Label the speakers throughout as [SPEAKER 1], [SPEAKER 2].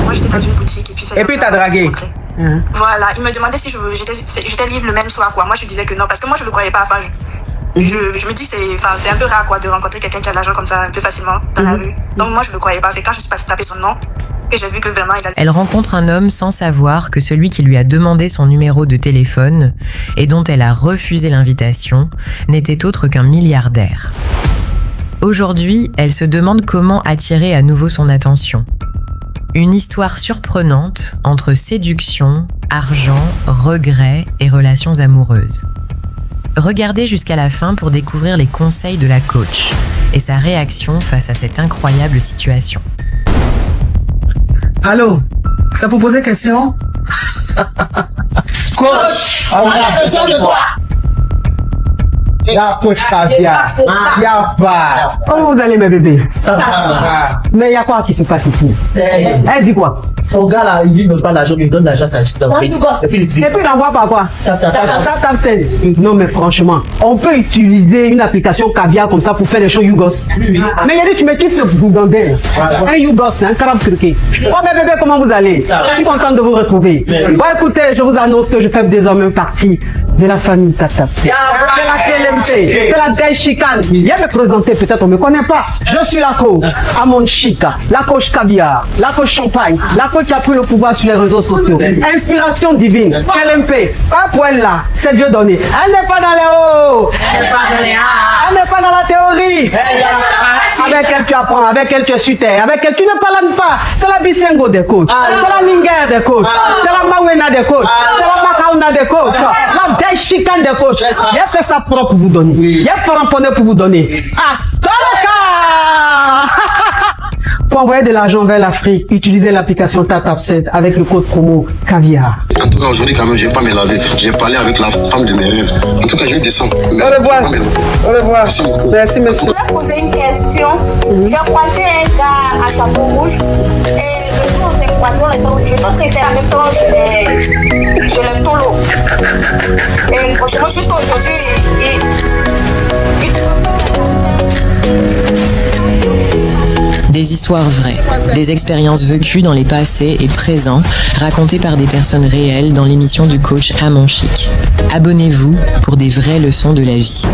[SPEAKER 1] moi j'étais dans une boutique et puis
[SPEAKER 2] Et puis il t'a dragué.
[SPEAKER 1] Voilà, il me demandait si j'étais libre le même soir, quoi. Moi je disais que non, parce que moi je ne le croyais pas. Enfin, je me dis que c'est un peu rare, quoi, de rencontrer quelqu'un qui a de l'argent comme ça un peu facilement dans la rue. Donc moi je ne le croyais pas. C'est quand je suis passée taper son nom que j'ai vu que vraiment il a...
[SPEAKER 3] Elle rencontre un homme sans savoir que celui qui lui a demandé son numéro de téléphone et dont elle a refusé l'invitation n'était autre qu'un milliardaire. Aujourd'hui, elle se demande comment attirer à nouveau son attention. Une histoire surprenante entre séduction, argent, regret et relations amoureuses. Regardez jusqu'à la fin pour découvrir les conseils de la coach et sa réaction face à cette incroyable situation.
[SPEAKER 2] Allô, ça vous poser question? Coach,
[SPEAKER 4] On a besoin de toi.
[SPEAKER 5] La coach Caviar. Y'a pas.
[SPEAKER 6] Comment vous allez, mes bébés?
[SPEAKER 5] Ça va.
[SPEAKER 6] Mais il y a quoi qui se passe ici? Elle dit quoi?
[SPEAKER 4] Son gars là, il ne donne pas l'argent, il donne l'argent à sa chute.
[SPEAKER 6] Et puis il envoie par quoi? Non mais franchement, on peut utiliser une application Caviar comme ça pour faire des choses YouGos. Mais il a dit tu me quittes ce bougandais. Un YouGos, c'est un carabe truqué. Oh mes bébés, comment vous allez? Je suis contente de vous retrouver. Bon écoutez, je vous annonce que je fais désormais partie de la famille Tata. C'est la KLMT, c'est la Day Chicane. Viens me présenter, peut-être on ne me connaît pas. Je suis la coach Amon Chica, la coach Caviar, la coach Champagne, la coach qui a pris le pouvoir sur les réseaux sociaux. Inspiration divine, KLMP, pas pour elle là, c'est Dieu donné. Elle n'est pas dans les hauts, elle n'est pas dans la théorie. Avec elle tu apprends, avec elle tu es sur terre, avec elle tu ne parles pas. C'est la Bisengo des coachs, c'est la Linger des coachs, c'est la Mawena des coachs, c'est la Makauna des coachs, la Day Chicane des coachs. Il y a fait ça propre pour vous donner. Il y a pas ramponné pour vous donner. Ah, pour envoyer de l'argent vers l'Afrique, utilisez l'application TapTapSend avec le code promo Caviar.
[SPEAKER 7] En tout cas, aujourd'hui, quand même, je ne vais pas me laver. J'ai parlé avec la femme de mes rêves. En tout cas, je vais descendre.
[SPEAKER 2] Au revoir. Au revoir. Merci, monsieur.
[SPEAKER 8] Je voulais poser une question. J'ai croisé un gars à chapeau rouge et le jour où j'ai croisé, les autres étaient en même temps sur le tolo. Et franchement, juste aujourd'hui,
[SPEAKER 3] Des histoires vraies, des expériences vécues dans les passés et présents, racontées par des personnes réelles dans l'émission du coach Amon Chic. Abonnez-vous pour des vraies leçons de la vie.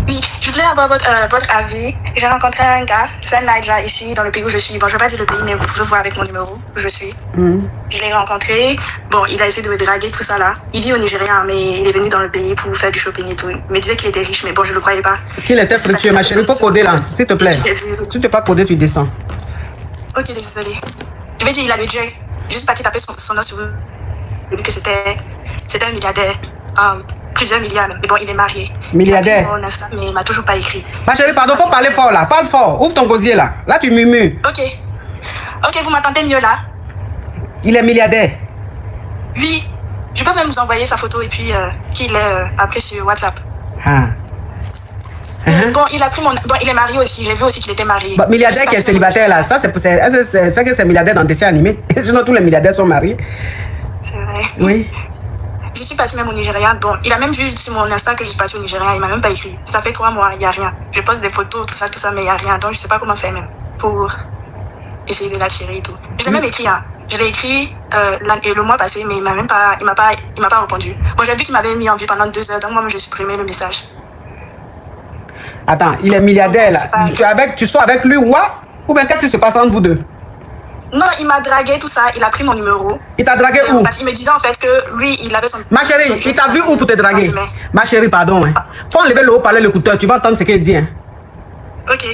[SPEAKER 1] Oui, je voulais avoir votre avis. J'ai rencontré un gars, c'est un Niger ici, dans le pays où je suis. Bon, je ne vais pas dire le pays, mais vous pouvez voir avec mon numéro où je suis. Je l'ai rencontré. Bon, il a essayé de me draguer, tout ça là. Il vit au Nigeria, mais il est venu dans le pays pour faire du shopping et tout. Il me disait qu'il était riche, mais bon, je ne le croyais pas.
[SPEAKER 2] Qu'il était fructueux, ma chérie. Il faut coder là, s'il te plaît. Si tu ne peux pas coder, tu descends.
[SPEAKER 1] Ok, désolé. Je vais dire, il avait déjà juste parti taper son nom sur lui, que c'était un milliardaire. Plusieurs milliards, mais bon, il est marié.
[SPEAKER 2] Milliardaire.
[SPEAKER 1] Mais il m'a toujours pas écrit.
[SPEAKER 2] Ma chérie, pardon, faut parler fort là. Parle fort. Ouvre ton gosier là. Là, tu murmures.
[SPEAKER 1] Ok, vous m'entendez mieux là?
[SPEAKER 2] Il est milliardaire.
[SPEAKER 1] Oui. Je peux même vous envoyer sa photo et puis qu'il est après sur WhatsApp. Bon, il est marié aussi. J'ai vu aussi qu'il était marié.
[SPEAKER 2] Bon, milliardaire qui est célibataire là, ça c'est que c'est milliardaire dans le dessin animé. Sinon tous les milliardaires sont mariés.
[SPEAKER 1] C'est vrai.
[SPEAKER 2] Oui.
[SPEAKER 1] Je suis partie même au Nigeria. Bon, il a même vu sur mon Insta que je suis partie au Nigeria. Il m'a même pas écrit. Ça fait 3 mois, il n'y a rien. Je poste des photos, tout ça, mais il n'y a rien. Donc je sais pas comment faire même pour essayer de l'attirer et tout. Je l'ai même écrit, hein. Je l'ai écrit le mois passé, mais il m'a pas répondu. Bon, j'ai vu qu'il m'avait mis en vue pendant 2 heures, donc moi j'ai supprimé le message.
[SPEAKER 2] Attends, il est milliardaire là. Tu sors avec lui ou bien qu'est-ce qui se passe entre vous deux?
[SPEAKER 1] Non, il m'a dragué, tout ça. Il a pris mon numéro.
[SPEAKER 2] Il t'a dragué où?
[SPEAKER 1] Parce qu'il me disait en fait que lui, il avait son...
[SPEAKER 2] Ma chérie, il t'a vu où pour te draguer? Ma chérie, pardon. Hein. Faut enlever le haut-parleur, l'écouteur. Tu vas entendre ce qu'il dit. Hein.
[SPEAKER 1] Ok.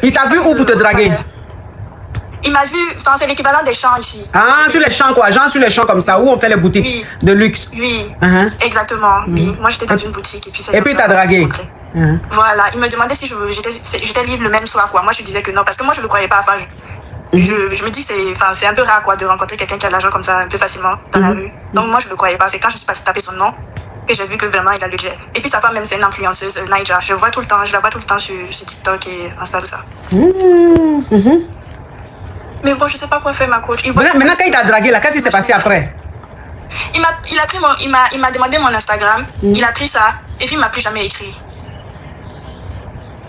[SPEAKER 2] Il t'a vu où pour te draguer?
[SPEAKER 1] Il m'a vu, c'est l'équivalent des champs ici.
[SPEAKER 2] Ah, sur les champs quoi? Genre sur les champs comme ça, où on fait les boutiques de luxe.
[SPEAKER 1] Oui, exactement. Oui. Moi, j'étais dans une boutique. Et puis
[SPEAKER 2] il t'a dragué.
[SPEAKER 1] Voilà, il me demandait si j'étais libre le même soir, quoi. Moi, je disais que non, parce que moi, je ne le croyais pas. Enfin, je me dis que c'est un peu rare, quoi, de rencontrer quelqu'un qui a de l'argent comme ça, un peu facilement dans la rue. Donc, moi, je ne le croyais pas. C'est quand je suis passée taper son nom que j'ai vu que vraiment, il a le jet. Et puis, sa femme, même, c'est une influenceuse, Niger. Je la vois tout le temps sur TikTok et Insta, tout ça. Mais bon, je ne sais pas quoi faire, ma coach.
[SPEAKER 2] Maintenant, quand il t'a dragué, là, qu'est-ce qui s'est passé après?
[SPEAKER 1] Il m'a demandé mon Instagram, il a pris ça, et puis il m'a plus jamais écrit.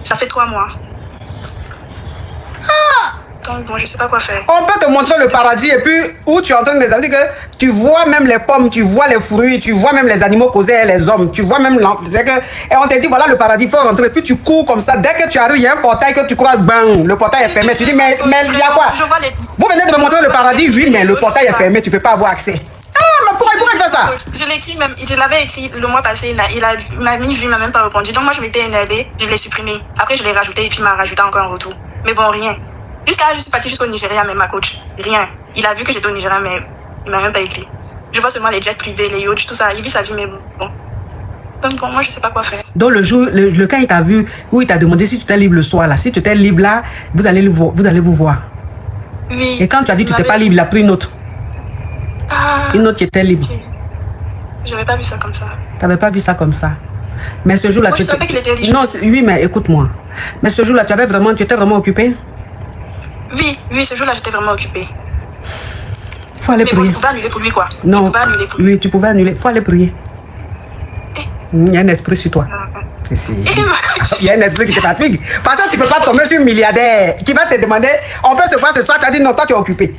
[SPEAKER 1] Ça fait 3 mois. Donc, bon, je sais pas quoi faire.
[SPEAKER 2] On peut te montrer le paradis et puis où tu es en train de les dire que tu vois même les pommes, tu vois les fruits, tu vois même les animaux causer et les hommes, tu vois même et on te dit voilà le paradis, il faut rentrer. Puis tu cours comme ça. Dès que tu arrives, il y a un portail que tu crois, bang, le portail est fermé. Tu dis mais il y a quoi? Vous venez de me montrer le paradis, oui, mais le portail est fermé, tu peux pas avoir accès. Ah, mais pourquoi il fait ça?
[SPEAKER 1] Je l'ai écrit même, je l'avais écrit le mois passé, il m'a mis vu, il m'a même pas répondu. Donc moi je m'étais énervée, je l'ai supprimé. Après je l'ai rajouté et puis il m'a rajouté encore un retour. Mais bon, rien. Jusqu'à je suis partie jusqu'au Nigeria, même ma coach. Rien. Il a vu que j'étais au Nigeria, mais il m'a même pas écrit. Je vois seulement les jets privés, les yachts, tout ça. Il vit sa vie, mais bon. Donc bon, moi je sais pas quoi faire.
[SPEAKER 2] Donc le jour, le quand il t'a vu, où il t'a demandé si tu étais libre le soir là, si tu étais libre là, vous allez vous voir.
[SPEAKER 1] Oui.
[SPEAKER 2] Et quand tu as dit que tu n'étais pas libre, il a pris une autre.
[SPEAKER 1] Ah,
[SPEAKER 2] Une autre qui était libre.
[SPEAKER 1] okay. J'avais pas vu ça comme ça.
[SPEAKER 2] Tu n'avais pas vu ça comme ça. Mais ce jour-là,
[SPEAKER 1] Moi, je savais qu'il était libre.
[SPEAKER 2] Non, oui, mais écoute-moi. Mais ce jour-là, tu étais vraiment occupé?
[SPEAKER 1] Oui, ce jour-là, j'étais vraiment occupée.
[SPEAKER 2] Faut aller
[SPEAKER 1] Mais bon,
[SPEAKER 2] prier.
[SPEAKER 1] je pouvais annuler pour lui, quoi.
[SPEAKER 2] Non.
[SPEAKER 1] Je pouvais annuler pour lui.
[SPEAKER 2] Oui, tu pouvais annuler. Faut aller prier. Il y a un esprit sur toi. Ici. Il y a un esprit qui te fatigue. Parce que tu ne peux pas tomber sur un milliardaire qui va te demander on peut se voir ce soir. Tu as dit non, toi tu es occupé.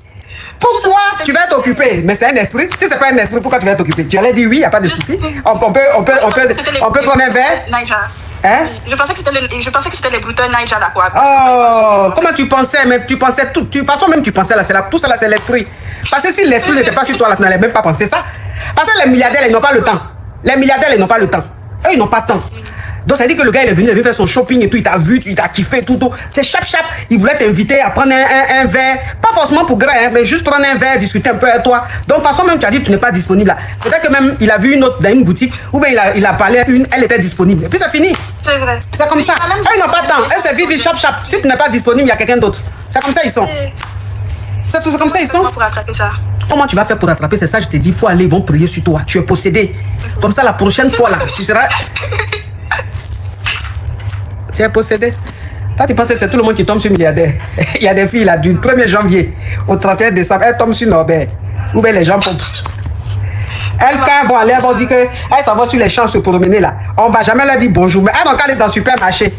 [SPEAKER 2] Pourquoi tu vas être occupé? Mais c'est un esprit. Si c'est pas un esprit, pourquoi tu vas être occupé? Tu allais dire oui, il n'y a pas de souci. On peut prendre un verre.
[SPEAKER 1] Naija.
[SPEAKER 2] Hein?
[SPEAKER 1] Je pensais que c'était les brouteurs Naija là, quoi.
[SPEAKER 2] Oh, comment tu pensais? Mais tu pensais tout. De toute façon, même tu pensais là, tout ça là, c'est l'esprit. Parce que si l'esprit n'était pas sur toi là, tu n'allais même pas penser ça. Parce que les milliardaires, ils n'ont pas le temps. Les milliardaires, ils n'ont pas le temps. Eux, ils n'ont pas de temps. Donc ça dit que le gars il est venu faire son shopping et tout, il t'a vu, il t'a kiffé, tout. C'est chap, il voulait t'inviter à prendre un verre, pas forcément pour gré, hein, mais juste prendre un verre, discuter un peu avec toi. Donc de toute façon même tu as dit que tu n'es pas disponible là. Peut-être que même il a vu une autre dans une boutique, ou bien il a parlé à une, elle était disponible. Et puis c'est fini.
[SPEAKER 1] C'est vrai.
[SPEAKER 2] C'est comme ça. Eux ils n'ont pas de temps. Eux c'est vite, chap. Si tu n'es pas disponible, il y a quelqu'un d'autre. C'est comme ça ils sont. C'est tout comme ça ils sont.
[SPEAKER 1] Pour attraper ça.
[SPEAKER 2] Comment tu vas faire pour attraper? C'est ça, je te dis, il faut aller, ils vont prier sur toi. Tu es possédé. Comme ça la prochaine fois là, tu seras... Tu es possédé. Toi, tu penses que c'est tout le monde qui tombe sur milliardaire. Il y a des filles là, du 1er janvier au 31 décembre, elles tombent sur Norbert. Ou bien les gens pompent. Elles, quand elles vont aller, elles vont dire qu'elles s'en vont sur les champs se promener là. On ne va jamais leur dire bonjour. Mais elles, quand elles sont dans le supermarché,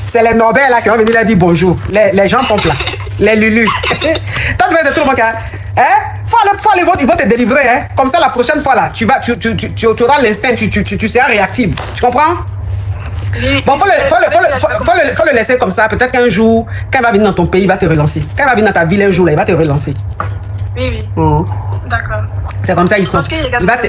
[SPEAKER 2] c'est les Norbert là qui vont venir leur dire bonjour. Les gens pompent là. Les Lulu. Toi, tu vois, tout le monde qui a... Hein? Faut aller, ils vont te délivrer. Hein? Comme ça, la prochaine fois là, tu auras l'instinct, tu seras réactive. Tu comprends? Bon, faut le laisser comme ça. Peut-être qu'un jour, quand il va venir dans ton pays, il va te relancer. Quand il va venir dans ta ville un jour, là, il va te relancer.
[SPEAKER 1] Oui. D'accord.
[SPEAKER 2] C'est comme ça, ils sont.
[SPEAKER 1] Il regarde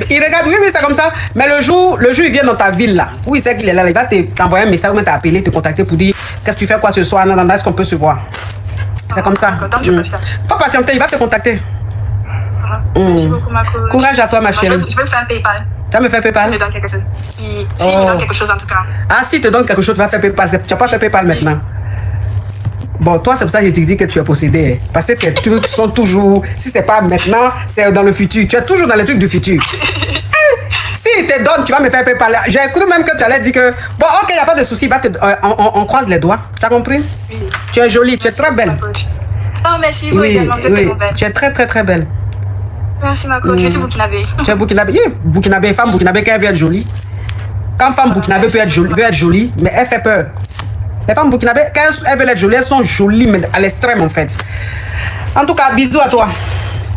[SPEAKER 2] il regarde, oui, c'est comme ça. Mais le jour, il vient dans ta ville, là, où il sait qu'il est là, il va t'envoyer un message, ou t'appeler, te contacter pour dire qu'est-ce que tu fais quoi ce soir, non, est-ce qu'on peut se voir? C'est comme ça. Faut patienter, il va te contacter.
[SPEAKER 1] Merci beaucoup, ma coach.
[SPEAKER 2] Courage à toi, ma chérie.
[SPEAKER 1] Je vais faire un PayPal.
[SPEAKER 2] Tu vas me faire PayPal?
[SPEAKER 1] Il me donne quelque chose. Si il me donne quelque chose, en tout cas.
[SPEAKER 2] Ah, si il te donne quelque chose, tu vas faire PayPal. Tu vas pas faire PayPal maintenant. Bon, toi, c'est pour ça que je te dis que tu es possédé. Parce que tes trucs sont toujours... Si c'est pas maintenant, c'est dans le futur. Tu es toujours dans les trucs du futur. Si il te donne, tu vas me faire PayPal. J'ai cru même que tu allais dire que... Bon, ok, il n'y a pas de souci. On croise les doigts. Tu as compris? Oui. Tu es jolie, tu es très belle.
[SPEAKER 1] Non, merci. Vous également, vous êtes tellement belle.
[SPEAKER 2] Tu es très, très, très belle.
[SPEAKER 1] Merci, ma coach. Je suis burkinabé.
[SPEAKER 2] Tu es burkinabé. Burkinabé, femme burkinabé, quand elle veut être jolie. Quand femme burkinabé peut être jolie, mais elle fait peur. Les femmes burkinabé, quand elles veulent être jolies, elles sont jolies, mais à l'extrême, en fait. En tout cas, bisous à toi.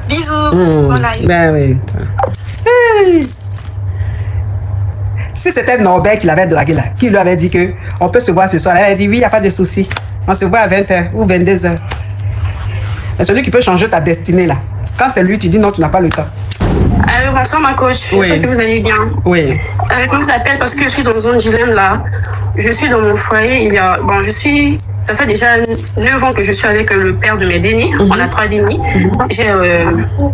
[SPEAKER 1] Bisous. Bon live.
[SPEAKER 2] Ben oui. Hey. Si c'était Norbert qui l'avait dragué là, qui lui avait dit que on peut se voir ce soir, elle a dit oui, il n'y a pas de souci. On se voit à 20h ou 22h. Mais celui qui peut changer ta destinée là, quand c'est lui, tu dis non, tu n'as pas le temps.
[SPEAKER 9] Bonsoir ma coach,
[SPEAKER 2] oui.
[SPEAKER 9] J'espère que vous allez bien.
[SPEAKER 2] Oui.
[SPEAKER 9] Je vous appelle parce que je suis dans un dilemme là. Je suis dans mon foyer, ça fait déjà 9 ans que je suis avec le père de mes aînés. On a 3 aînés. J'ai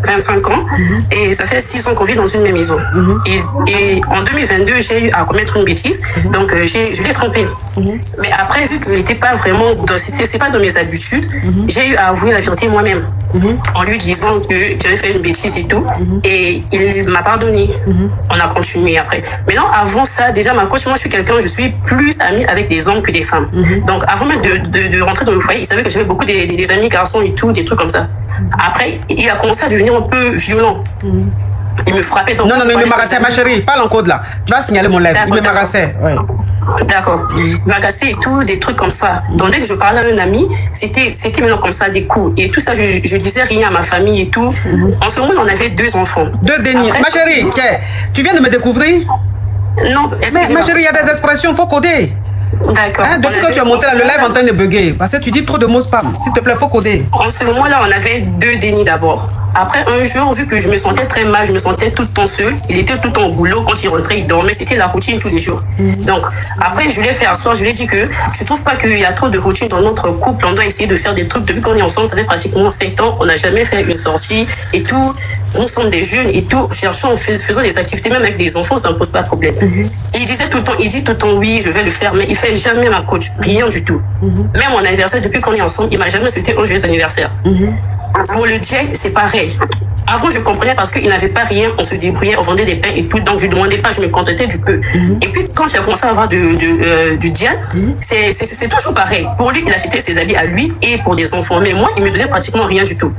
[SPEAKER 9] 25 ans et ça fait 6 ans qu'on vit dans une même maison. Et en 2022, j'ai eu à commettre une bêtise. Donc je l'ai trompé. Mais après, vu qu'il n'était pas vraiment c'est pas dans mes habitudes, j'ai eu à avouer la vérité moi-même. En lui disant que j'avais fait une bêtise et tout. Et il m'a pardonné. On a continué après. Maintenant, avant ça, déjà ma coach, moi je suis plus amie avec des hommes que des femmes. Donc avant même de rentrer dans le foyer, il savait que j'avais beaucoup des amis garçons et tout, des trucs comme ça. Après, il a commencé à devenir un peu violent. Il me frappait. Donc,
[SPEAKER 2] non, il me m'agaçait, ma chérie, parle en code là. Tu vas signaler mon live. Il me m'agaçait. Ouais.
[SPEAKER 9] D'accord. Il m'agaçait et tout, des trucs comme ça. Donc dès que je parlais à un ami, c'était maintenant comme ça, des coups. Et tout ça, je disais rien à ma famille et tout. En ce moment, on avait 2 enfants.
[SPEAKER 2] 2 dénis. Ma chérie, tu viens de me découvrir?
[SPEAKER 9] Non,
[SPEAKER 2] mais ma chérie, il y a des expressions, il faut coder.
[SPEAKER 9] D'accord.
[SPEAKER 2] Hein, depuis que tu as monté là, le live en train de bugger. Parce que tu dis trop de mots spam. S'il te plaît, il faut coder.
[SPEAKER 9] En ce moment-là, on avait 2 dénis d'abord. Après, un jour, vu que je me sentais très mal, je me sentais tout le temps seul. Il était tout le temps au boulot. Quand il rentrait, il dormait. C'était la routine tous les jours. Donc, après, je lui ai fait asseoir. Je lui ai dit que je trouve pas qu'il y a trop de routine dans notre couple. On doit essayer de faire des trucs. Depuis qu'on est ensemble, ça fait pratiquement 7 ans. On n'a jamais fait une sortie et tout. Nous sommes des jeunes et tout. Cherchons, faisons des activités, même avec des enfants, ça ne pose pas de problème. Et il disait tout le temps, il dit tout le temps, oui, je vais le faire, mais il fait jamais ma coach. Rien du tout. Même mon anniversaire, depuis qu'on est ensemble, il m'a jamais souhaité un joyeux anniversaire. Pour le Dieu, c'est pareil. Avant, je comprenais parce qu'il n'avait pas rien, on se débrouillait, on vendait des pains et tout, donc je ne demandais pas, je me contentais du peu. Et puis, quand j'ai commencé à avoir du Dieu, c'est toujours pareil. Pour lui, il achetait ses habits à lui et pour des enfants. Mais moi, il me donnait pratiquement rien du tout.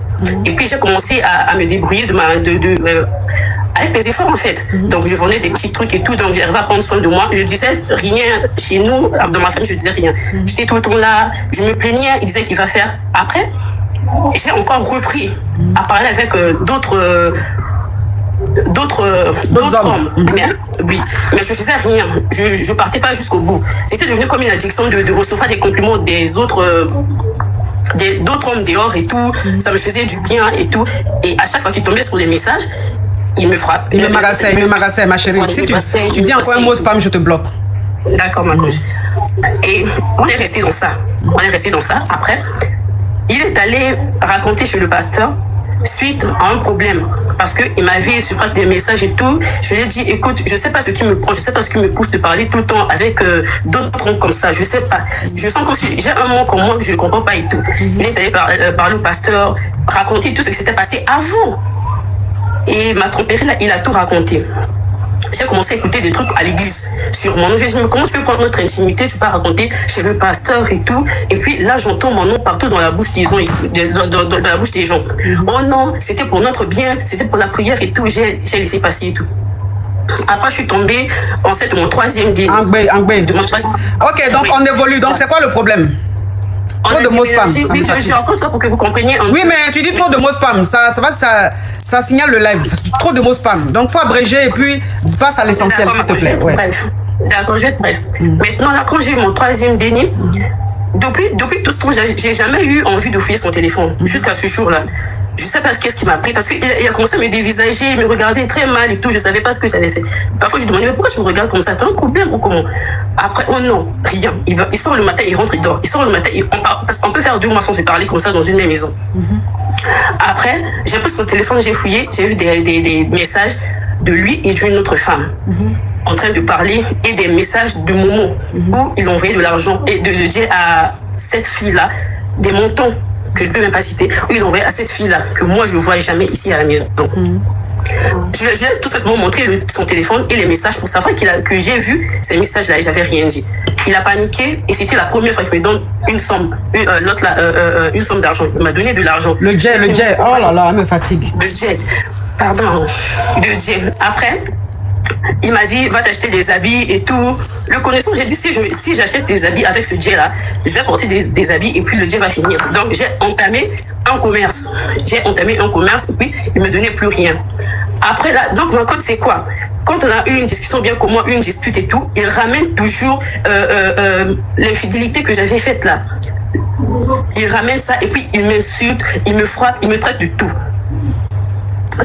[SPEAKER 9] Et puis, j'ai commencé à me débrouiller avec mes efforts, en fait. Donc, je vendais des petits trucs et tout, donc j'arrivais à prendre soin de moi. Je disais rien chez nous, dans ma famille, je disais rien. J'étais tout le temps là, je me plaignais, il disait qu'il va faire. Après, j'ai encore repris à parler avec d'autres hommes. Mais je faisais rien. Je partais pas jusqu'au bout. C'était devenu comme une addiction de recevoir des compliments d'autres hommes dehors et tout. Ça me faisait du bien et tout. Et à chaque fois qu'il tombait sur des messages, il me frappe.
[SPEAKER 2] Il me m'agaçait, ma chérie. Si tu dis encore un mot spam, je te bloque.
[SPEAKER 9] D'accord, ma coach. Et on est resté dans ça. Après, il est allé raconter chez le pasteur suite à un problème. Parce qu'il m'avait sur des messages et tout. Je lui ai dit, écoute, je ne sais pas ce qui me prend, je ne sais pas ce qui me pousse de parler tout le temps avec d'autres troncs comme ça. Je ne sais pas. Je sens comme si j'ai un mot comme moi que je ne comprends pas et tout. Il est allé parler au pasteur, raconter tout ce qui s'était passé avant. Et ma tromperie, là, il a tout raconté. J'ai commencé à écouter des trucs à l'église sur mon nom. Je me suis dit, comment tu peux prendre notre intimité, tu peux raconter chez le pasteur et tout. Et puis là, j'entends mon nom partout dans la bouche des gens. Dans la bouche des gens. Oh non, c'était pour notre bien, c'était pour la prière et tout. J'ai laissé passer et tout. Après, je suis tombée enceinte de mon 3e déni.
[SPEAKER 2] Ok, donc on évolue. Donc c'est quoi le problème? Trop de mots spam.
[SPEAKER 9] Oui, je raconte ça pour que vous compreniez.
[SPEAKER 2] Oui, mais tu dis trop de mots spam. Ça signale le live. Trop de mots spam. Donc, il faut abréger et puis passe à l'essentiel, s'il te plaît.
[SPEAKER 9] Bref. D'accord, je vais être bref. Maintenant, là, quand j'ai eu mon 3e déni, depuis tout ce temps, j'ai jamais eu envie de fouiller son téléphone. Jusqu'à ce jour-là. Je sais pas qu'est-ce qui m'a pris. Parce qu'il a commencé à me dévisager, me regarder très mal et tout. Je savais pas ce que j'avais fait. Parfois, je lui demandais, mais pourquoi tu me regardes comme ça? T'as un problème ou comment? Après, oh non, rien. Il sort le matin, il rentre, il dort. Il sort le matin, parce qu'on peut faire 2 mois sans se parler comme ça dans une même maison. Après, j'ai pris son téléphone, j'ai fouillé, j'ai vu des messages de lui et d'une autre femme. En train de parler et des messages de Momo où il envoyait de l'argent et de dire à cette fille-là des montants que je peux même pas citer, où il envoyait à cette fille-là que moi je ne vois jamais ici à la maison. Je lui ai tout simplement montré son téléphone et les messages pour savoir que j'ai vu ces messages-là et j'avais rien dit. Il a paniqué et c'était la première fois qu'il me donne une somme, une somme d'argent. Il m'a donné de l'argent.
[SPEAKER 2] Le jet, oh là là, elle me fatigue.
[SPEAKER 9] Le jet, pardon, le jet. Après, il m'a dit, va t'acheter des habits et tout. Le connaissant, j'ai dit, si j'achète des habits avec ce jet-là, je vais porter des habits et puis le jet va finir. Donc, j'ai entamé un commerce. Et puis, il ne me donnait plus rien. Après, là, donc, ma code, c'est quoi? Quand on a eu une discussion bien comme moi, une dispute et tout, il ramène toujours l'infidélité que j'avais faite là. Il ramène ça et puis il m'insulte, il me frappe, il me traite de tout.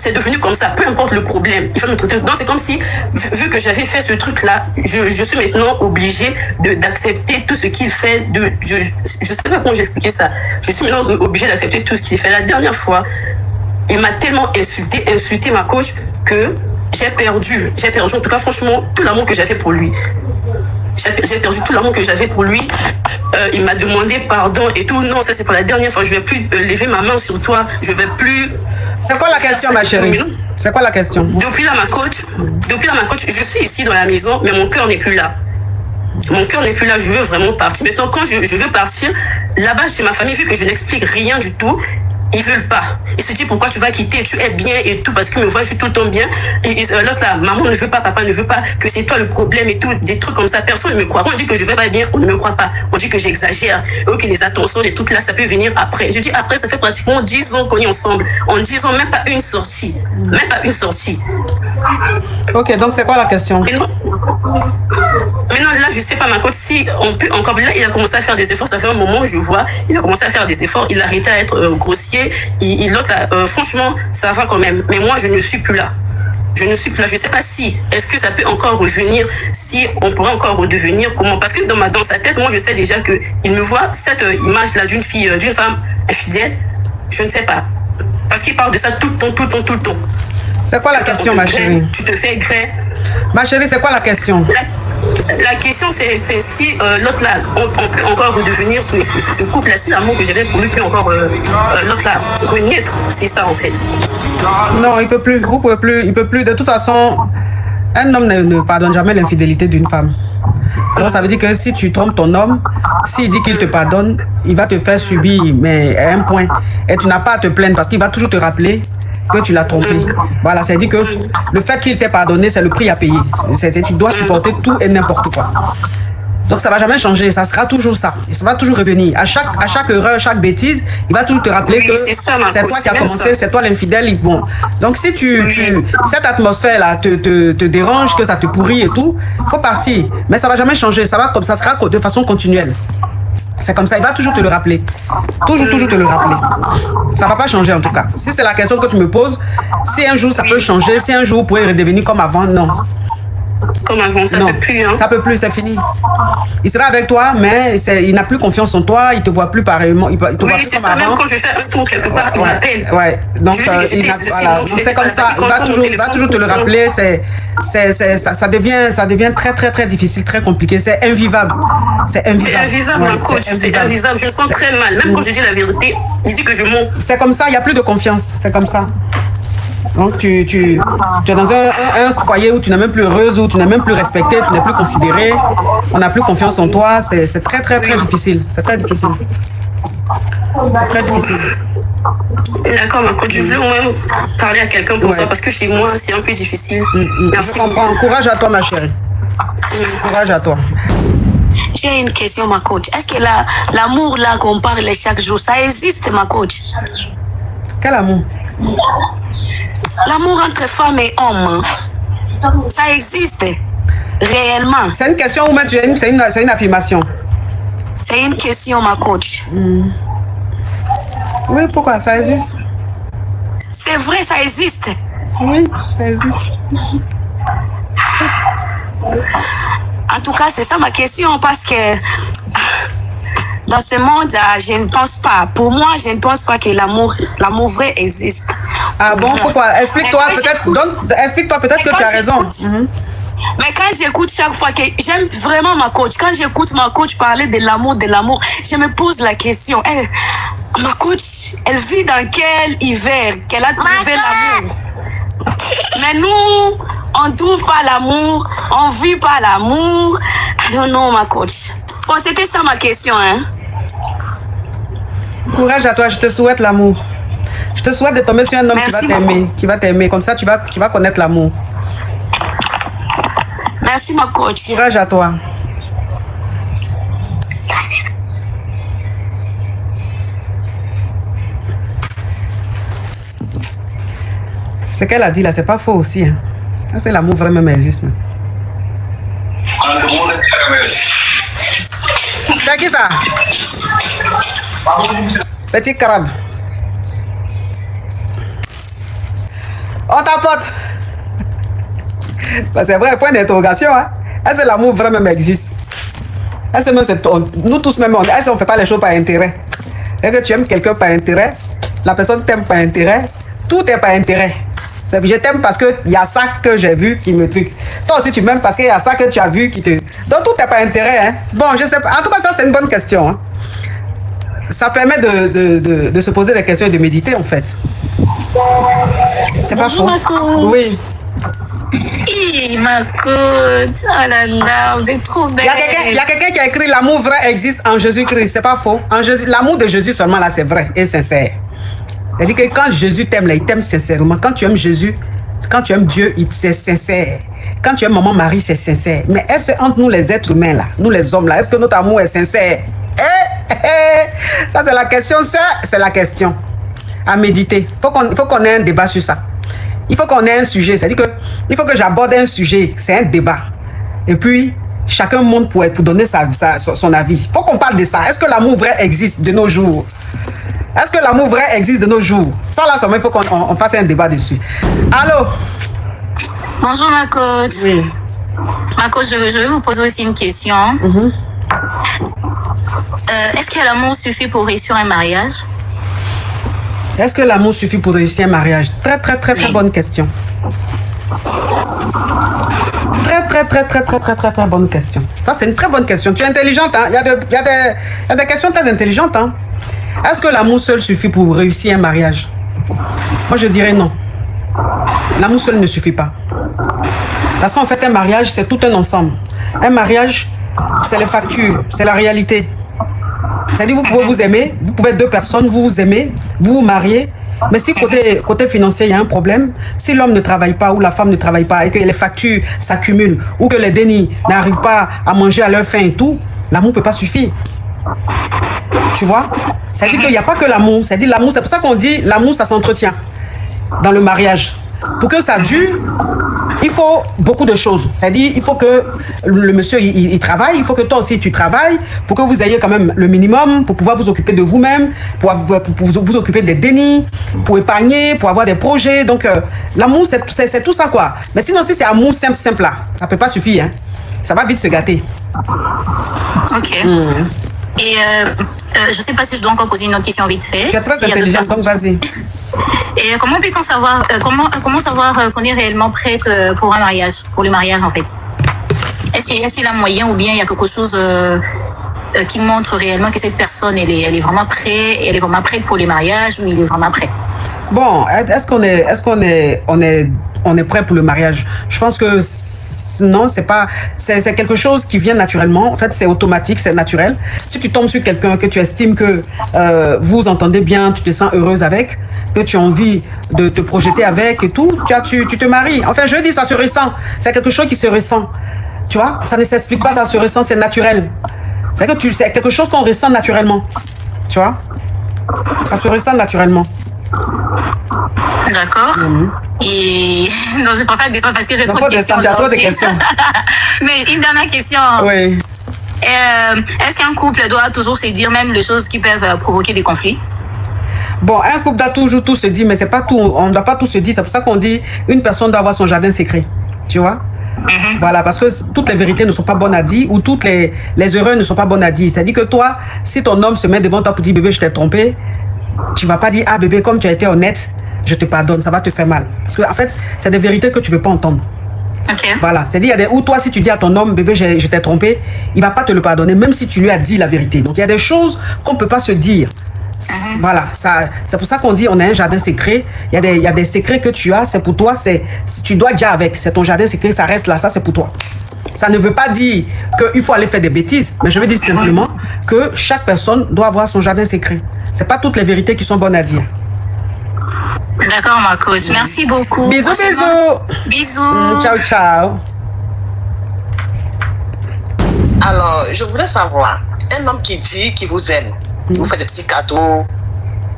[SPEAKER 9] C'est devenu comme ça, peu importe le problème, il faut me traiter. Donc c'est comme si, vu que j'avais fait ce truc-là, je suis maintenant obligée d'accepter tout ce qu'il fait. Je sais pas comment j'expliquer ça. Je suis maintenant obligée d'accepter tout ce qu'il fait. La dernière fois, il m'a tellement insulté ma coach, que j'ai perdu en tout cas franchement tout l'amour que j'avais pour lui. J'ai perdu tout l'amour que j'avais pour lui. Il m'a demandé pardon et tout. Non, ça c'est pour la dernière fois. Je vais plus lever ma main sur toi. Je vais plus.
[SPEAKER 2] C'est quoi la question, ma chérie? C'est quoi la question?
[SPEAKER 9] Depuis là, ma coach, je suis ici dans la maison, mais mon cœur n'est plus là. Mon cœur n'est plus là. Je veux vraiment partir. Maintenant, quand je veux partir, là-bas chez ma famille, vu que je n'explique rien du tout, ils veulent pas. Ils se disent pourquoi tu vas quitter, tu es bien et tout, parce qu'ils me voient, je suis tout le temps bien. Et l'autre là, maman ne veut pas, papa ne veut pas, que c'est toi le problème et tout, des trucs comme ça. Personne ne me croit. Quand on dit que je vais pas bien, on ne me croit pas. On dit que j'exagère. Ok, les attentions, les trucs là, ça peut venir après. Je dis après, ça fait pratiquement 10 ans qu'on est ensemble. En 10 ans, même pas une sortie. Même pas une sortie.
[SPEAKER 2] Ok, donc c'est quoi la question?
[SPEAKER 9] Maintenant, là, je sais pas, ma coach, si on peut encore. Là, il a commencé à faire des efforts. Ça fait un moment, je vois. Il a commencé à faire des efforts. Il a arrêté à être grossier. L'autre, franchement, ça va quand même. Mais moi, je ne suis plus là. Je ne suis plus là. Je ne sais pas si. Est-ce que ça peut encore revenir? Si on pourrait encore redevenir, comment? Parce que dans sa tête, moi, je sais déjà que il me voit cette image-là d'une fille, d'une femme infidèle. Je ne sais pas. Parce qu'il parle de ça tout le temps, tout le temps, tout le temps.
[SPEAKER 2] C'est quoi la question, ma chérie?
[SPEAKER 9] Tu te fais gré.
[SPEAKER 2] Ma chérie, c'est quoi la question?
[SPEAKER 9] La question, c'est si l'autre là, on peut encore redevenir ce couple-là, si l'amour que j'avais pour lui peut encore l'autre là renaître. C'est ça, en fait.
[SPEAKER 2] Non, il peut plus. Vous pouvez plus. Il peut plus. De toute façon, un homme ne pardonne jamais l'infidélité d'une femme. Donc ça veut dire que si tu trompes ton homme, s'il dit qu'il te pardonne, il va te faire subir, mais à un point. Et tu n'as pas à te plaindre parce qu'il va toujours te rappeler que tu l'as trompé. Voilà, ça veut dire que le fait qu'il t'ait pardonné, c'est le prix à payer. Tu dois supporter tout et n'importe quoi. Donc ça va jamais changer, ça sera toujours ça. Et ça va toujours revenir. À chaque erreur, chaque bêtise, il va toujours te rappeler que c'est toi qui as commencé, c'est toi l'infidèle. Bon. Donc si cette atmosphère-là te dérange, que ça te pourrit et tout, il faut partir. Mais ça va jamais changer, ça sera de façon continuelle. C'est comme ça, il va toujours te le rappeler. Toujours te le rappeler. Ça va pas changer en tout cas. Si c'est la question que tu me poses, si un jour ça peut changer, si un jour vous pouvez redevenir comme avant, non.
[SPEAKER 9] Comme avant, ça peut plus. Hein.
[SPEAKER 2] Ça peut plus, c'est fini. Il sera avec toi, mais il n'a plus confiance en toi, il te voit plus pareillement, il te voit plus comme avant.
[SPEAKER 9] Même quand je fais un tour quelque part, il m'appelle.
[SPEAKER 2] Ouais, donc c'est comme ça, il va toujours te le rappeler, ça devient très très très difficile, très compliqué, c'est invivable. C'est invivable.
[SPEAKER 9] C'est invivable, mon coach, c'est invivable, je me sens très mal, même quand je dis la vérité, il dit que je mens.
[SPEAKER 2] C'est comme ça, il n'y a plus de confiance, c'est comme ça. Donc tu es dans un foyer où tu n'es même plus heureuse, où tu n'es même plus respectée, tu n'es plus considérée, on n'a plus confiance en toi, c'est très très très difficile. C'est très difficile. Très difficile.
[SPEAKER 9] D'accord, ma coach, je voulais au moins parler à quelqu'un pour ça, parce que chez moi, c'est un peu difficile.
[SPEAKER 2] Merci. Je comprends. Courage à toi, ma chérie. Courage à toi.
[SPEAKER 10] J'ai une question, ma coach. Est-ce que l'amour là qu'on parle chaque jour, ça existe, ma coach?
[SPEAKER 2] Quel amour?
[SPEAKER 10] L'amour entre femmes et hommes, ça existe réellement?
[SPEAKER 2] C'est une question ou même c'est une affirmation?
[SPEAKER 10] C'est une question, ma coach.
[SPEAKER 2] Oui, pourquoi ça existe?
[SPEAKER 10] C'est vrai, ça existe.
[SPEAKER 2] Oui, ça existe.
[SPEAKER 10] En tout cas, c'est ça ma question, parce que dans ce monde, je ne pense pas. Pour moi, je ne pense pas que l'amour vrai existe.
[SPEAKER 2] Ah bon, pourquoi? Explique-toi peut-être que tu as raison.
[SPEAKER 10] Mais quand j'écoute chaque fois que j'aime vraiment ma coach, quand j'écoute ma coach parler de l'amour, je me pose la question. Ma coach, elle vit dans quel hiver qu'elle a trouvé l'amour? Mais nous, on ne trouve pas l'amour, on ne vit pas l'amour. I don't know, ma coach. Bon, c'était ça ma question, hein.
[SPEAKER 2] Courage à toi, je te souhaite l'amour. Je te souhaite de tomber sur un homme qui va t'aimer. Comme ça, tu vas connaître l'amour.
[SPEAKER 10] Merci, ma coach.
[SPEAKER 2] Courage à toi. Ce qu'elle a dit là, c'est pas faux aussi. Hein. C'est l'amour vraiment existe. C'est qui ça? Petit crabe. On t'apporte. Ben, c'est vrai, point d'interrogation. Hein? Est-ce que l'amour vraiment existe? Est-ce que même nous tous même, est-ce qu'on ne fait pas les choses par intérêt? Est-ce que tu aimes quelqu'un par intérêt? La personne t'aime par intérêt? Tout est par intérêt. Je t'aime parce qu'il y a ça que j'ai vu qui me truc. Toi aussi tu m'aimes parce qu'il y a ça que tu as vu qui te... Donc tout est par intérêt. Hein? Bon, je sais pas. En tout cas, ça c'est une bonne question. Hein? Ça permet de se poser des questions et de méditer en fait. C'est pas faux. Oui.
[SPEAKER 10] Ma coach, oh là là, vous êtes trop belle.
[SPEAKER 2] Il y a quelqu'un qui a écrit l'amour vrai existe en Jésus-Christ. C'est pas faux. L'amour de Jésus seulement là, c'est vrai et sincère. C'est-à-dire que quand Jésus t'aime, là, il t'aime sincèrement. Quand tu aimes Jésus, quand tu aimes Dieu, c'est sincère. Quand tu aimes Maman Marie, c'est sincère. Mais est-ce entre nous les êtres humains, là, nous les hommes, là, est-ce que notre amour est sincère? Ça, c'est la question. Ça, c'est la question. À méditer. Il faut qu'on ait un débat sur ça. Il faut qu'on ait un sujet. C'est-à-dire que il faut que j'aborde un sujet. C'est un débat. Et puis, chacun monte pour donner son avis. Il faut qu'on parle de ça. Est-ce que l'amour vrai existe de nos jours? Est-ce que l'amour vrai existe de nos jours? Ça, là, il faut qu'on fasse un débat dessus. Allô?
[SPEAKER 11] Bonjour, ma coach.
[SPEAKER 2] Oui.
[SPEAKER 11] Ma coach, je vais vous poser aussi une question. Est-ce que l'amour suffit pour réussir un mariage?
[SPEAKER 2] Est-ce que l'amour suffit pour réussir un mariage? Très bonne question. Très bonne question. Ça, c'est une très bonne question. Tu es intelligente, hein? Il y a des questions très intelligentes, hein? Est-ce que l'amour seul suffit pour réussir un mariage? Moi, je dirais non. L'amour seul ne suffit pas. Parce qu'en fait, un mariage, c'est tout un ensemble. Un mariage, c'est les factures, c'est la réalité. C'est-à-dire, vous pouvez vous aimer, vous pouvez être deux personnes, vous vous aimez, vous vous mariez, mais si côté financier, il y a un problème, si l'homme ne travaille pas ou la femme ne travaille pas et que les factures s'accumulent ou que les dénis n'arrivent pas à manger à leur faim et tout, l'amour ne peut pas suffire. Tu vois? C'est-à-dire qu'il n'y a pas que l'amour. C'est-à-dire l'amour, c'est pour ça qu'on dit l'amour, ça s'entretient dans le mariage. Pour que ça dure, il faut beaucoup de choses. C'est-à-dire, il faut que le monsieur, il travaille. Il faut que toi aussi, tu travailles pour que vous ayez quand même le minimum pour pouvoir vous occuper de vous-même, pour vous occuper des dénis, pour épargner, pour avoir des projets. Donc, l'amour, c'est tout ça, quoi. Mais sinon, si c'est amour simple, là, ça ne peut pas suffire. Hein. Ça va vite se gâter.
[SPEAKER 11] Ok. Et je ne sais pas si je dois encore poser une autre question vite fait.
[SPEAKER 2] Tu es très intelligente, donc vas-y.
[SPEAKER 11] Et comment peut-on savoir, comment savoir qu'on est réellement prête pour un mariage, pour le mariage en fait? Est-ce qu'il y a un moyen ou bien il y a quelque chose qui montre réellement que cette personne elle est vraiment prête pour le mariage ou il est vraiment prêt?
[SPEAKER 2] Bon, est-ce qu'on est prêt pour le mariage? Je pense que non, c'est quelque chose qui vient naturellement. En fait, c'est automatique, c'est naturel. Si tu tombes sur quelqu'un que tu estimes que vous entendez bien, tu te sens heureuse avec, que tu as envie de te projeter avec et tout, tu te maries. Enfin, je dis, ça se ressent. C'est quelque chose qui se ressent. Tu vois, ça ne s'explique pas, ça se ressent, c'est naturel. C'est quelque chose qu'on ressent naturellement. Tu vois, ça se ressent naturellement.
[SPEAKER 11] D'accord. Et non, je ne prends pas de dessin parce que j'ai trop de questions.
[SPEAKER 2] Tu as trop de questions.
[SPEAKER 11] Mais une dernière question.
[SPEAKER 2] Oui.
[SPEAKER 11] Est-ce qu'un couple doit toujours se dire même les choses qui peuvent provoquer des conflits?
[SPEAKER 2] Bon, un couple doit toujours tout se dire, mais c'est pas tout. On ne doit pas tout se dire. C'est pour ça qu'on dit une personne doit avoir son jardin secret. Tu vois? Voilà, parce que toutes les vérités ne sont pas bonnes à dire ou toutes les erreurs ne sont pas bonnes à dire. C'est-à-dire que toi, si ton homme se met devant toi pour dire bébé, je t'ai trompé, tu vas pas dire ah bébé, comme tu as été honnête, je te pardonne, ça va te faire mal. Parce que en fait, c'est des vérités que tu veux pas entendre.
[SPEAKER 11] Okay.
[SPEAKER 2] Voilà, c'est-à-dire ou toi si tu dis à ton homme bébé, je t'ai trompé, il va pas te le pardonner même si tu lui as dit la vérité. Donc il y a des choses qu'on peut pas se dire. Voilà, c'est pour ça qu'on dit on a un jardin secret. Il y a des secrets que tu as, c'est pour toi, tu dois déjà avec, c'est ton jardin secret, ça reste là, ça c'est pour toi. Ça ne veut pas dire qu'il faut aller faire des bêtises, mais je veux dire simplement que chaque personne doit avoir son jardin secret. C'est pas toutes les vérités qui sont bonnes à dire.
[SPEAKER 11] D'accord, ma coach. Merci beaucoup.
[SPEAKER 2] Bisous, bisous.
[SPEAKER 11] Bisous.
[SPEAKER 2] Ciao, ciao.
[SPEAKER 12] Alors, je voulais savoir, un homme qui dit qu'il vous aime, vous fait des petits cadeaux,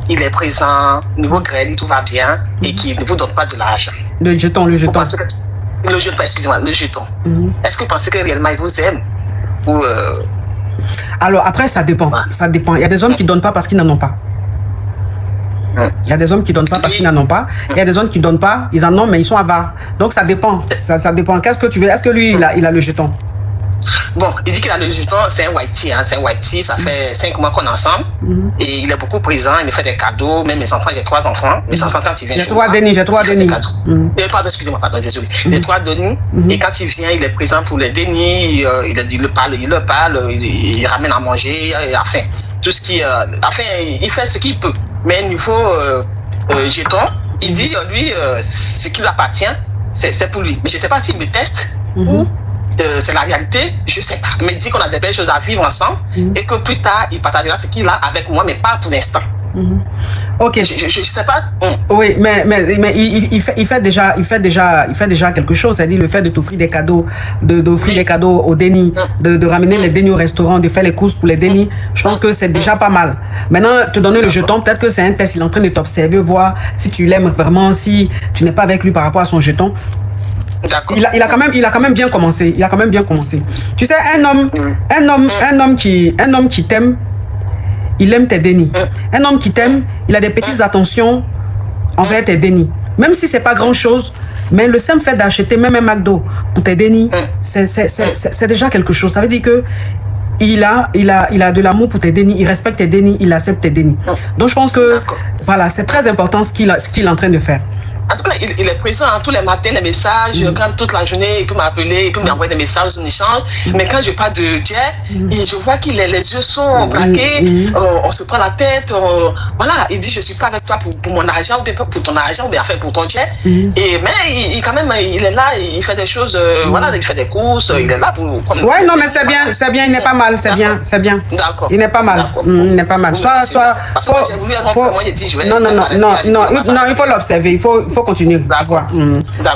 [SPEAKER 12] il est présent, niveau crédit, tout va bien, et qui ne vous donne pas de l'argent.
[SPEAKER 2] Le jeton.
[SPEAKER 12] Le jeton, excusez-moi, le jeton. Est-ce que vous pensez que réellement il vous aime ou
[SPEAKER 2] Alors, après, ça dépend. Ça dépend. Il y a des hommes qui ne donnent pas parce qu'ils n'en ont pas. Il y a des hommes qui ne donnent pas parce qu'ils n'en ont pas. Il y a des hommes qui ne donnent pas, ils en ont, mais ils sont avares. Donc, ça dépend. Ça dépend. Qu'est-ce que tu veux? Est-ce que lui, il a le jeton?
[SPEAKER 12] Bon, il dit qu'il a le jeton, c'est un whitey, hein, ça fait 5 mois qu'on est ensemble, et il est beaucoup présent, il me fait des cadeaux, même mes enfants, j'ai 3 enfants, mes enfants quand ils viennent
[SPEAKER 2] j'ai 3 Denis.
[SPEAKER 12] Les 3, excusez-moi, pardon, désolé, les 3 Denis, et quand il vient, il est présent pour les Denis, il leur parle, il ramène à manger, enfin, tout ce qui, enfin, il fait ce qu'il peut, mais niveau jeton, il dit, lui, ce qui lui appartient, c'est pour lui, mais je ne sais pas s'il me teste, ou c'est la réalité, je sais pas. Mais il dit qu'on a des belles choses à vivre ensemble et que plus tard, il partagera ce qu'il a avec moi, mais pas pour l'instant.
[SPEAKER 2] Ok.
[SPEAKER 12] Je sais pas.
[SPEAKER 2] Oui, mais il fait déjà quelque chose. C'est-à-dire le fait de t'offrir des cadeaux, d'offrir des cadeaux au déni, de ramener les dénis au restaurant, de faire les courses pour les dénis. Je pense que c'est déjà pas mal. Maintenant, te donner le jeton, peut-être que c'est un test. Il est en train de t'observer, voir si tu l'aimes vraiment, si tu n'es pas avec lui par rapport à son jeton. Il a quand même bien commencé. Il a quand même bien commencé. Tu sais, un homme qui t'aime, il aime tes dénis. Un homme qui t'aime, il a des petites attentions envers tes dénis. Même si c'est pas grand chose, mais le simple fait d'acheter même un McDo pour tes dénis, c'est déjà quelque chose. Ça veut dire que il a de l'amour pour tes dénis, il respecte tes dénis, il accepte tes dénis. Donc je pense que voilà, c'est très important ce qu'il est en train de faire.
[SPEAKER 12] En tout cas, il est présent tous les matins, les messages, quand toute la journée, il peut m'appeler, il peut m'envoyer des messages, on échange. Mais quand je parle de Dieu, et je vois qu'il les yeux sont braqués, on se prend la tête, voilà, il dit je suis pas avec toi pour mon argent, pour ton argent, mais enfin pour ton Dieu. Et mais quand même, il est là, il fait des choses, voilà, il fait des courses, il est là pour.
[SPEAKER 2] Ouais, non, mais c'est bien, il n'est pas mal, c'est bien.
[SPEAKER 12] D'accord.
[SPEAKER 2] Il n'est pas mal, il n'est pas mal. Soit, non, il faut l'observer, il faut continuer.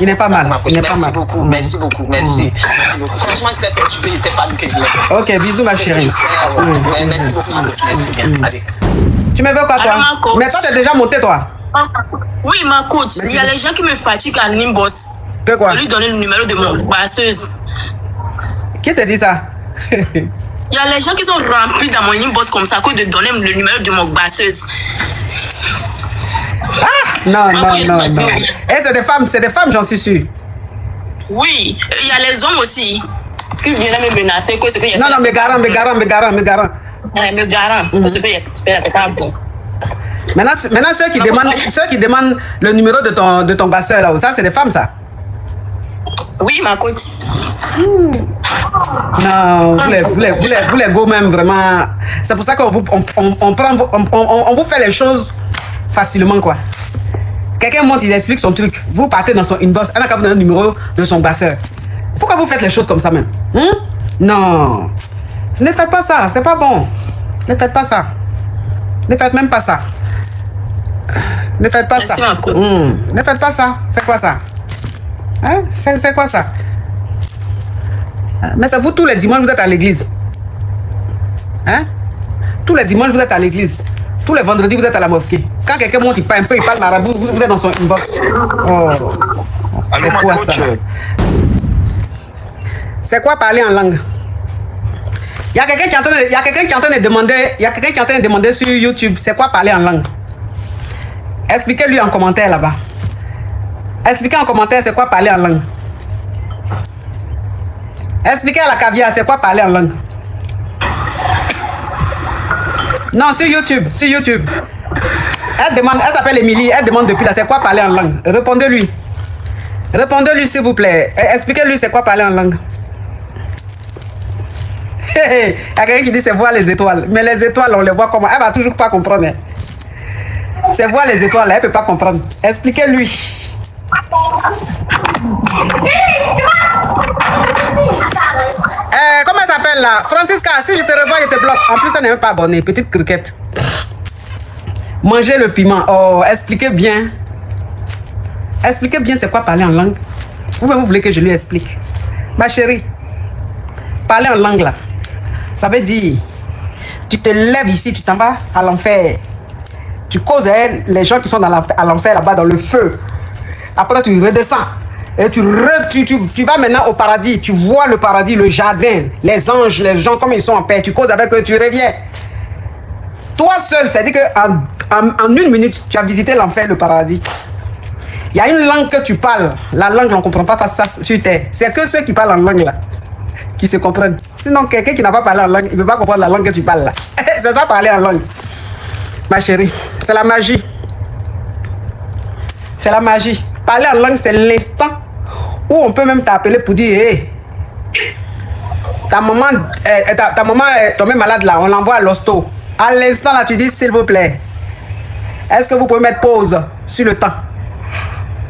[SPEAKER 2] Il n'est pas mal.
[SPEAKER 12] Merci beaucoup. Merci beaucoup. Franchement, je l'ai perturbé, il n'était pas lui que je l'ai.
[SPEAKER 2] Ok, bisous ma chérie.
[SPEAKER 12] Merci beaucoup. Merci bien. Allez.
[SPEAKER 2] Tu me veux quoi toi? Mais toi, t'es déjà monté toi?
[SPEAKER 10] Oui, ma coach. Il y a les gens qui me fatiguent à Nimbos.
[SPEAKER 2] Que quoi?
[SPEAKER 10] Je lui donner le numéro de mon basseuse.
[SPEAKER 2] Qui t'a dit ça?
[SPEAKER 10] Il y a les gens qui sont remplis dans mon Nimbos comme ça, que de donner le numéro de mon basseuse.
[SPEAKER 2] Non. Et c'est des femmes, j'en suis sûr.
[SPEAKER 10] Oui, il y a les hommes aussi qui viennent me menacer que ce que
[SPEAKER 2] Non, me garant.
[SPEAKER 10] Me garant, que ce que c'est pas bon.
[SPEAKER 2] Maintenant ceux qui demandent le numéro de ton basseur là, ça c'est des femmes ça.
[SPEAKER 10] Oui, ma coach.
[SPEAKER 2] Non, vous les go même vraiment. C'est pour ça qu'on vous fait les choses facilement quoi. Quelqu'un monte, il explique son truc. Vous partez dans son inbox, elle n'a qu'à vous donner le numéro de son basseur. Pourquoi vous faites les choses comme ça même? Non. Ne faites pas ça, c'est pas bon. Ne faites pas ça. Ne faites même pas ça. Ne faites pas ça. Ne faites pas ça. C'est quoi ça? Hein? C'est quoi ça? Mais c'est vous tous les dimanches vous êtes à l'église. Hein? Tous les dimanches vous êtes à l'église. Tous les vendredis, vous êtes à la mosquée. Quand quelqu'un monte, il parle un peu, il parle marabout, vous êtes dans son inbox. Oh, c'est quoi ça? C'est quoi parler en langue? Il y a quelqu'un qui est en train de demander sur YouTube, c'est quoi parler en langue? Expliquez-lui en commentaire là-bas. Expliquez en commentaire, c'est quoi parler en langue? Expliquez à la caviar, c'est quoi parler en langue? Non, sur YouTube. Elle s'appelle Émilie, elle demande depuis là, c'est quoi parler en langue? Répondez-lui. Répondez-lui s'il vous plaît. Expliquez-lui c'est quoi parler en langue. Il y a quelqu'un qui dit c'est voir les étoiles. Mais les étoiles, on les voit comment? Elle va toujours pas comprendre. C'est voir les étoiles, elle peut pas comprendre. Expliquez-lui. Comment elle s'appelle là? Francisca, si je te revois, je te bloque. En plus, elle n'est même pas abonnée. Petite criquette. Mangez le piment. Oh, expliquez bien. Expliquez bien c'est quoi parler en langue. Vous voulez que je lui explique? Ma chérie, parler en langue là, ça veut dire, tu te lèves ici, tu t'en vas à l'enfer. Tu causes les gens qui sont à l'enfer là-bas dans le feu. Après, tu redescends. Et tu vas maintenant au paradis. Tu vois le paradis, le jardin, les anges, les gens, comme ils sont en paix. Tu causes avec eux, tu reviens. Toi seul, c'est-à-dire qu'en une minute, tu as visité l'enfer, le paradis. Il y a une langue que tu parles. La langue, on ne comprend pas ça sur terre. C'est que ceux qui parlent en langue là, qui se comprennent. Sinon, quelqu'un qui n'a pas parlé en langue, il ne peut pas comprendre la langue que tu parles là. C'est ça, parler en langue. Ma chérie, c'est la magie. C'est la magie. Parler en langue, c'est l'instant où on peut même t'appeler pour dire hey, ta maman est tombée malade là, on l'envoie à l'hosto. À l'instant là, tu dis s'il vous plaît, est-ce que vous pouvez mettre pause sur le temps?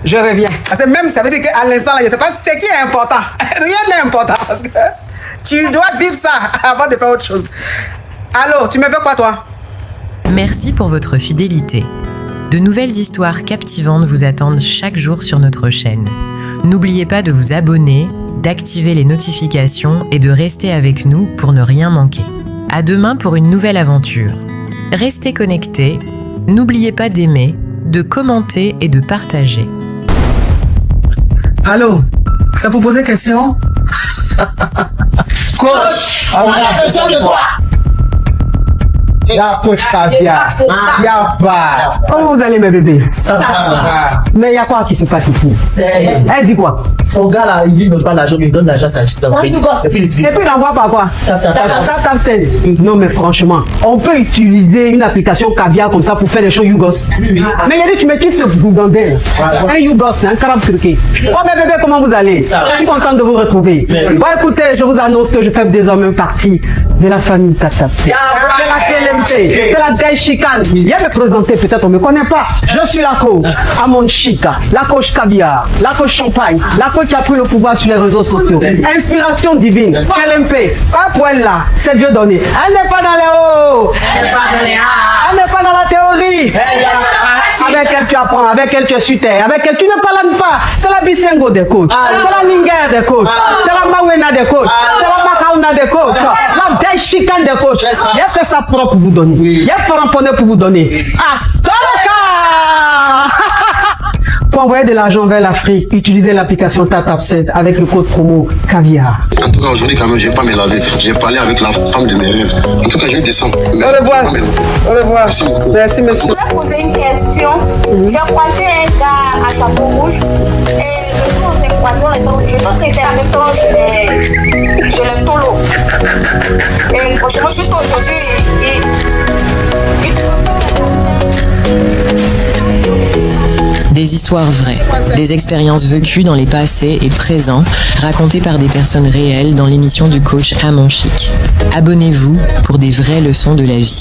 [SPEAKER 2] Je reviens. Parce que même ça veut dire qu'à l'instant là, je ne sais pas ce qui est important. Rien n'est important parce que tu dois vivre ça avant de faire autre chose. Allô, tu me veux quoi toi?
[SPEAKER 3] Merci pour votre fidélité. De nouvelles histoires captivantes vous attendent chaque jour sur notre chaîne. N'oubliez pas de vous abonner, d'activer les notifications et de rester avec nous pour ne rien manquer. À demain pour une nouvelle aventure. Restez connectés, n'oubliez pas d'aimer, de commenter et de partager.
[SPEAKER 2] Allô, c'est pour poser question?
[SPEAKER 4] Coach, on a besoin de toi.
[SPEAKER 5] Ya coach Caviar. Ya va.
[SPEAKER 6] Comment vous allez, mes bébés?
[SPEAKER 4] Ça va.
[SPEAKER 6] Mais il y a quoi qui se passe ici? Elle dit quoi?
[SPEAKER 4] Son gars là, il ne donne pas l'argent, mais il donne l'argent à Chiza.
[SPEAKER 6] Et puis il envoie par quoi? Non, mais franchement, on peut utiliser une application Caviar comme ça pour faire des choses YouGos. Mais il a dit, tu me quittes ce bougandel. Un YouGos, c'est un carabe truqué. Oh, mes bébés, comment vous allez? Je suis content de vous retrouver. Bon, écoutez, je vous annonce que je fais désormais partie de la famille Tata. C'est la Gaï Chicane. Viens me présenter, peut-être on ne me connaît pas. Je suis la coach Amon Chica, la coach Caviar, la coach Champagne, la coach qui a pris le pouvoir sur les réseaux sociaux. Inspiration divine, LMP, pas pour elle là, c'est Dieu donné. Elle n'est pas dans les hauts, elle n'est pas dans la théorie. Avec elle tu apprends, avec elle tu es sur terre, avec elle tu ne parles pas. C'est la Bisengo des coachs, c'est la Linger des coachs, c'est la Mawena des coachs, c'est la Makauna des coachs, la Gaï Chicane des coachs. Il y a fait ça propre pour vous donner. Il y a pas ramponné pour vous donner. Ah, pour envoyer de l'argent vers l'Afrique, utilisez l'application TapTapSend avec le code promo Caviar.
[SPEAKER 7] En tout cas, aujourd'hui, quand même, je ne vais pas me laver. J'ai parlé avec la femme de mes rêves. En tout cas, je vais descendre.
[SPEAKER 2] Au revoir. Au revoir. Merci,
[SPEAKER 8] Je
[SPEAKER 2] monsieur.
[SPEAKER 8] voulais poser une question. J'ai croisé un gars à chapeau rouge et le jour où on s'est croisé, on était traités en même temps chez le tolo. Et franchement, juste aujourd'hui,
[SPEAKER 3] Des histoires vraies, des expériences vécues dans les passés et présents, racontées par des personnes réelles dans l'émission du coach Amon Chic. Abonnez-vous pour des vraies leçons de la vie.